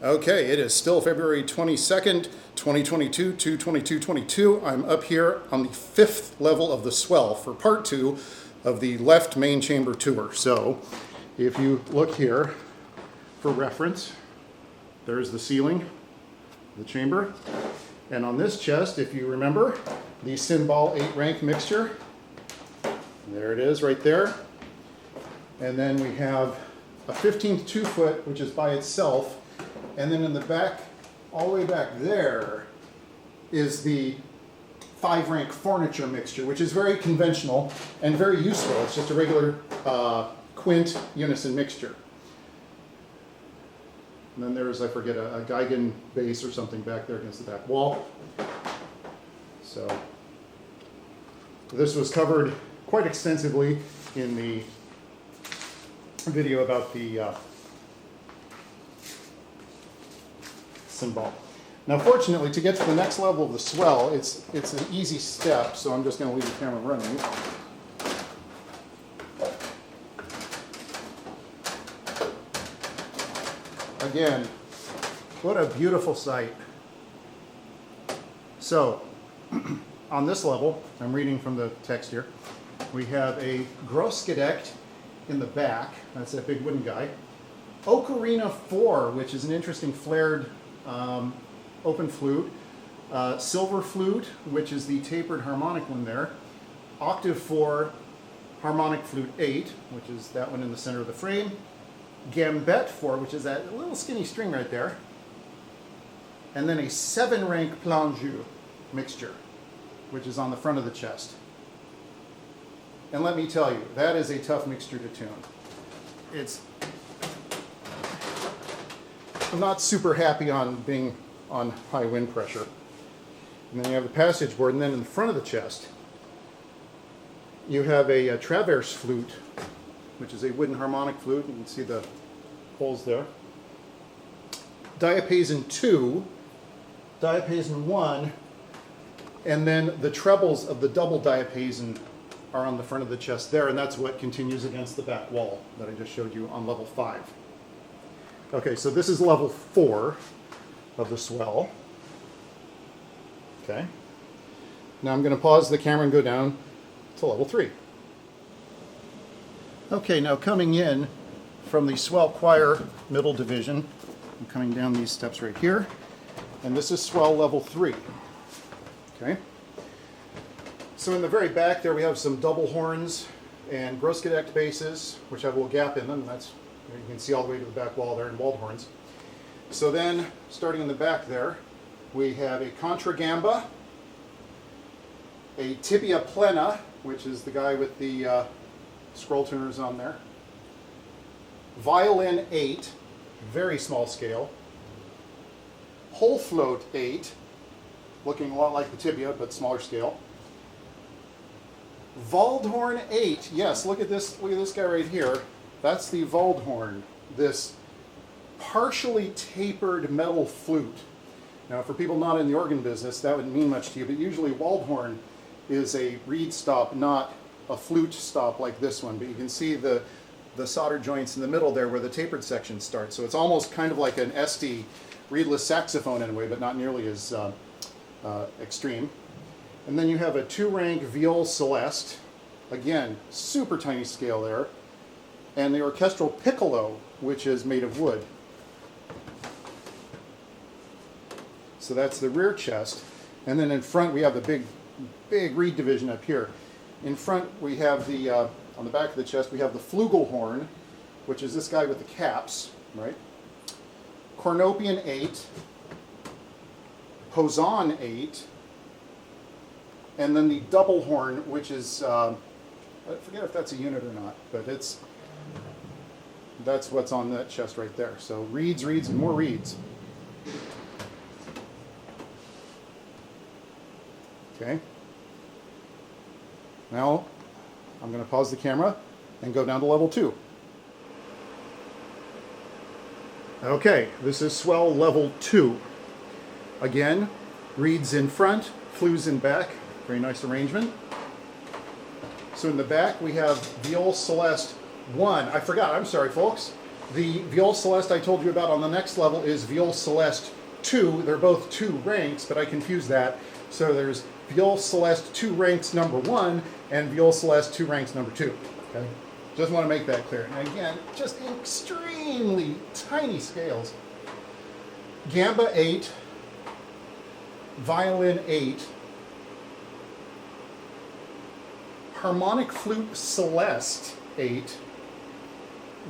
Okay, it is still February 22nd, 2022 to 2222. I'm up here on the 5th level of the Swell for part 2 of the left main chamber tour. So if you look here for reference, there's the ceiling, the chamber. And on this chest, if you remember, the cymbal 8-rank mixture. There it is right there. And then we have a 15th 2-foot, which is by itself. And then in the back, all the way back there, is the 5-rank furniture mixture, which is very conventional and very useful. It's just a regular quint unison mixture. And then there's, I forget, a Geigen bass or something back there against the back wall. So this was covered quite extensively in the video about the cymbal. Now fortunately, to get to the next level of the swell, it's an easy step, so I'm just going to leave the camera running. Again, what a beautiful sight. So, on this level, I'm reading from the text here, we have a Großgedeckt in the back, that's that big wooden guy. Ocarina 4, which is an interesting flared open flute. Silver flute, which is the tapered harmonic one there. Octave 4, harmonic flute 8, which is that one in the center of the frame. Gambette 4, which is that little skinny string right there. And then a 7-rank plangeux mixture, which is on the front of the chest. And let me tell you, that is a tough mixture to tune. I'm not super happy on being on high wind pressure. And then you have the passage board, and then in the front of the chest, you have a Travails Flute, which is a wooden harmonic flute. You can see the holes there. Diapason 2, diapason 1, and then the trebles of the double diapason are on the front of the chest there, and that's what continues against the back wall that I just showed you on level 5. Okay, so this is level 4 of the swell. Okay. Now I'm going to pause the camera and go down to level 3. Okay, now coming in from the Swell Choir middle division, I'm coming down these steps right here, and this is swell level 3. Okay. So in the very back there we have some double horns and Großgedeckt basses, which have a little gap in them. That's, you can see all the way to the back wall there in walled horns. So then, starting in the back there, we have a contragamba, a tibia plena, which is the guy with the scroll tuners on there, violin 8, very small scale, whole float 8, looking a lot like the tibia but smaller scale, Waldhorn 8, yes, look at this guy right here. That's the Waldhorn, this partially tapered metal flute. Now for people not in the organ business, that wouldn't mean much to you, but usually Waldhorn is a reed stop, not a flute stop like this one. But you can see the solder joints in the middle there where the tapered section starts. So it's almost kind of like an Este reedless saxophone in a way, but not nearly as extreme. And then you have a 2-rank viol celeste, again, super tiny scale there, and the orchestral piccolo, which is made of wood. So that's the rear chest. And then in front we have the big reed division up here. In front we have the, on the back of the chest, we have the Flugel Horn, which is this guy with the caps, right? Cornopian 8, Posaune 8, and then the double horn, which is, I forget if that's a unit or not, but that's what's on that chest right there. So reeds, and more reeds. Okay. Now I'm going to pause the camera and go down to level 2. Okay, this is swell level 2. Again, reeds in front, flues in back. Very nice arrangement. So in the back we have viol celeste 1. I forgot, I'm sorry folks. The Viol Celeste I told you about on the next level is Viol Celeste 2. They're both 2 ranks, but I confused that. So there's Viol Celeste 2 ranks number 1 and Viol Celeste 2 ranks number 2. Okay? Just want to make that clear. And again, just extremely tiny scales. Gamba 8, violin 8, harmonic flute Celeste 8,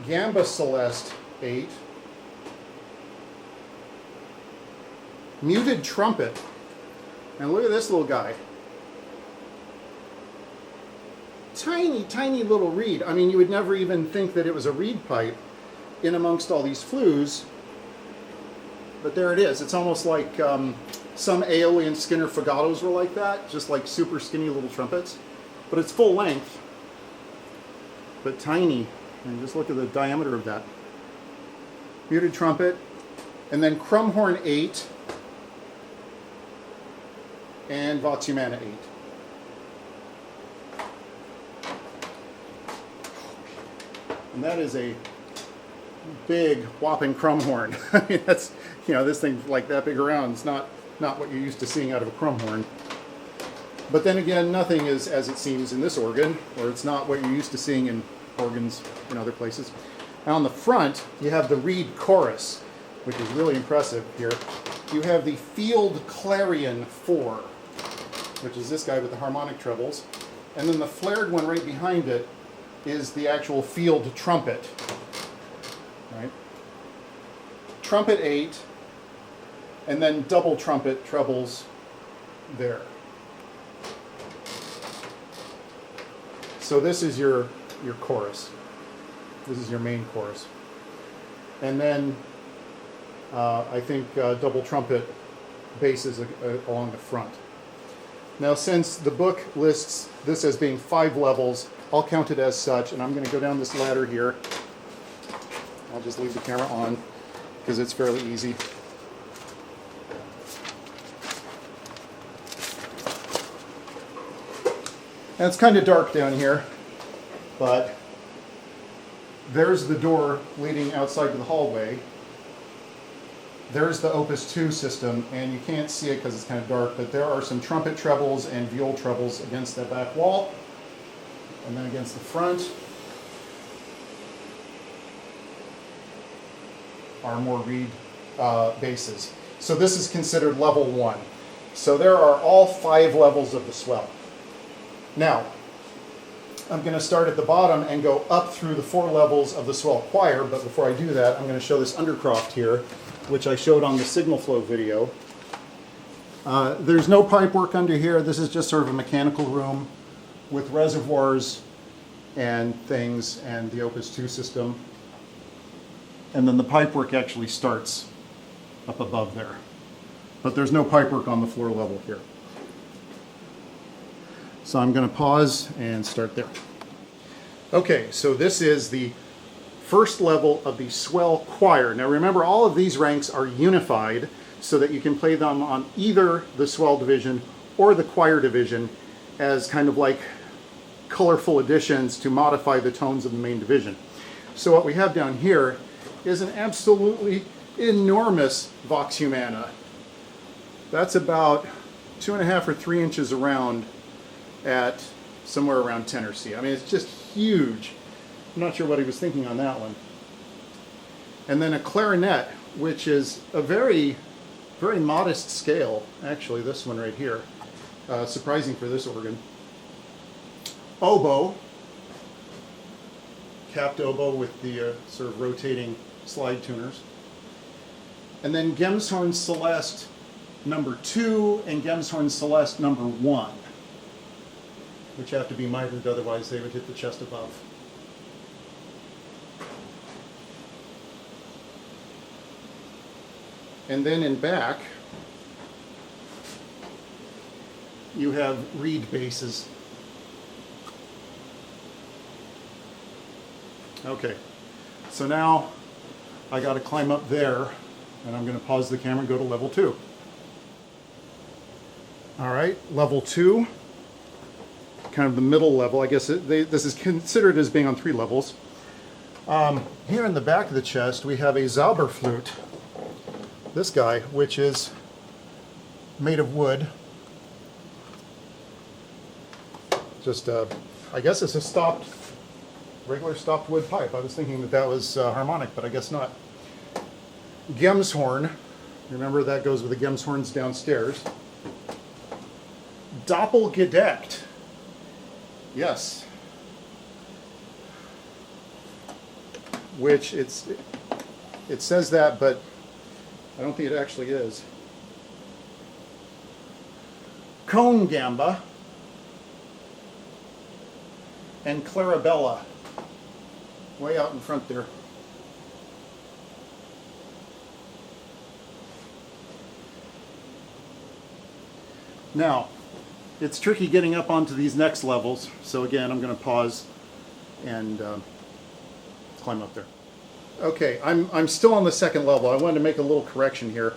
Gamba Celeste 8, muted trumpet, and look at this little guy. Tiny, tiny little reed. I mean, you would never even think that it was a reed pipe in amongst all these flues, but there it is. It's almost like some Aeolian Skinner Fagatos were like that, just like super skinny little trumpets. But it's full length, but tiny. And just look at the diameter of that. Muted trumpet, and then Crumb Horn 8, and Vox Humana 8. And that is a big whopping Crumb Horn. I mean, that's, you know, this thing like that big around. It's not what you're used to seeing out of a Crumb Horn. But then again, nothing is as it seems in this organ, or it's not what you're used to seeing in organs in other places. Now on the front, you have the reed chorus, which is really impressive here. You have the Field Clarion 4, which is this guy with the harmonic trebles. And then the flared one right behind it is the actual field trumpet. Right? Trumpet 8, and then double trumpet trebles there. So this is your chorus. This is your main chorus. And then I think double trumpet basses along the front. Now since the book lists this as being 5 levels, I'll count it as such, and I'm going to go down this ladder here. I'll just leave the camera on because it's fairly easy. And it's kind of dark down here, but there's the door leading outside to the hallway. There's the Opus 2 system, and you can't see it because it's kind of dark, but there are some trumpet trebles and viol trebles against that back wall, and then against the front are more reed basses. So this is considered level 1. So there are all 5 levels of the swell. Now, I'm going to start at the bottom and go up through the 4 levels of the Swell Choir, but before I do that, I'm going to show this Undercroft here, which I showed on the signal flow video. There's no pipe work under here. This is just sort of a mechanical room with reservoirs and things and the Opus 2 system. And then the pipe work actually starts up above there. But there's no pipe work on the floor level here. So I'm going to pause and start there. Okay, so this is the first level of the Swell Choir. Now remember, all of these ranks are unified so that you can play them on either the Swell division or the Choir division as kind of like colorful additions to modify the tones of the main division. So what we have down here is an absolutely enormous Vox Humana. That's about 2.5 or 3 inches around at somewhere around tenor C. I mean, it's just huge. I'm not sure what he was thinking on that one. And then a clarinet, which is a very, very modest scale. Actually, this one right here. Surprising for this organ. Oboe. Capped oboe with the sort of rotating slide tuners. And then Gemshorn Celeste number 2 and Gemshorn Celeste number 1. Which have to be mitered, otherwise they would hit the chest above. And then in back, you have reed basses. Okay, so now I got to climb up there, and I'm going to pause the camera and go to level 2. All right, level 2. Kind of the middle level. I guess this is considered as being on 3 levels. Here in the back of the chest we have a Zauber flute, this guy, which is made of wood. Just, I guess it's a regular stopped wood pipe. I was thinking that was harmonic, but I guess not. Gemshorn, remember that goes with the Gemshorns downstairs. Doppel Spitzkadek, yes. Which it says that, but I don't think it actually is. Cone Gamba and Clarabella, way out in front there. Now, it's tricky getting up onto these next levels, so again, I'm going to pause and climb up there. Okay, I'm still on the second level. I wanted to make a little correction here.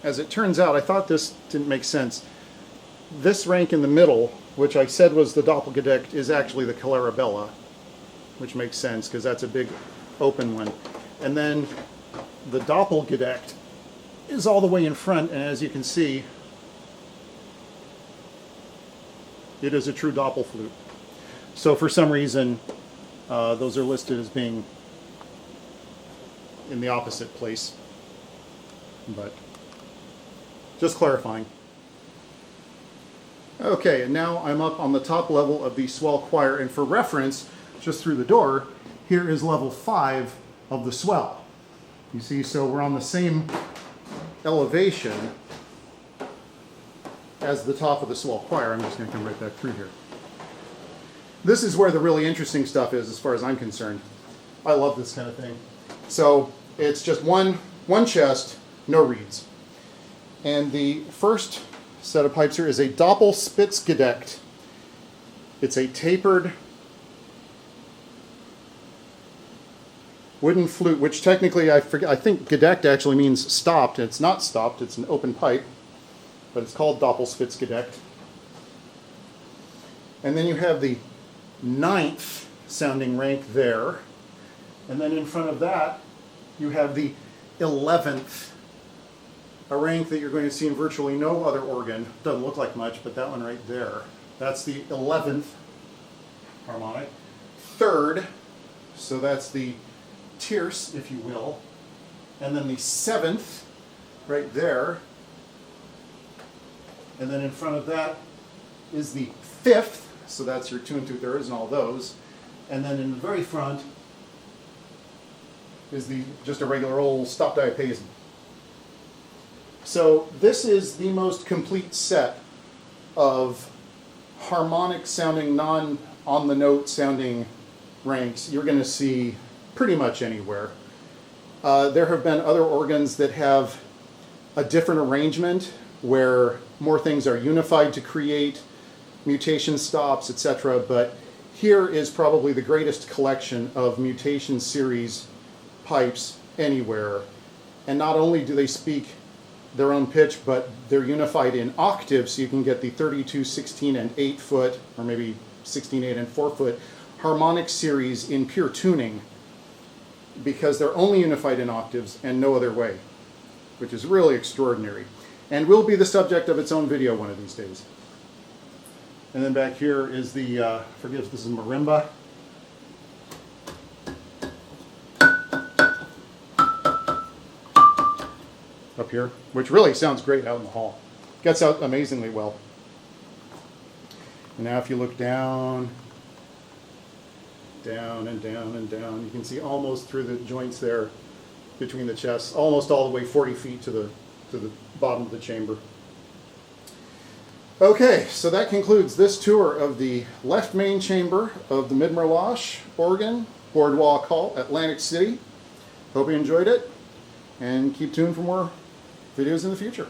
As it turns out, I thought this didn't make sense. This rank in the middle, which I said was the Doppel Spitzkadek, is actually the Clarabella, which makes sense because that's a big open one. And then the Doppel Spitzkadek is all the way in front, and as you can see, it is a true Doppel flute. So for some reason, those are listed as being in the opposite place, but just clarifying. Okay, and now I'm up on the top level of the Swell Choir, and for reference, just through the door, here is level 5 of the Swell. You see, so we're on the same elevation as the top of the Swell Choir. I'm just going to come right back through here. This is where the really interesting stuff is, as far as I'm concerned. I love this kind of thing. So it's just one chest, no reeds. And the first set of pipes here is a Doppel Spitzkadek. It's a tapered wooden flute, which technically I think Gedeckt actually means stopped. It's not stopped, it's an open pipe, but it's called Doppel Spitzkadek. And then you have the 9th sounding rank there. And then in front of that, you have the 11th, a rank that you're going to see in virtually no other organ. Doesn't look like much, but that one right there. That's the 11th harmonic. 3rd, so that's the tierce, if you will. And then the 7th, right there. And then in front of that is the 5th, so that's your 2 and 2/3 and all those. And then in the very front is just a regular old stop diapason. So this is the most complete set of harmonic sounding, non-on-the-note sounding ranks you're going to see pretty much anywhere. There have been other organs that have a different arrangement where more things are unified to create mutation stops, etc. But here is probably the greatest collection of mutation series pipes anywhere. And not only do they speak their own pitch, but they're unified in octaves, so you can get the 32, 16, and 8 foot, or maybe 16, 8, and 4 foot harmonic series in pure tuning, because they're only unified in octaves and no other way, which is really extraordinary. And will be the subject of its own video one of these days. And then back here is the, forget if this is marimba. Up here, which really sounds great out in the hall. Gets out amazingly well. And now if you look down, down and down and down, you can see almost through the joints there between the chests, almost all the way 40 feet to the bottom of the chamber. Okay, so that concludes this tour of the left main chamber of the Mid-Merlache organ, Boardwalk Hall, Atlantic City. Hope you enjoyed it, and keep tuned for more videos in the future.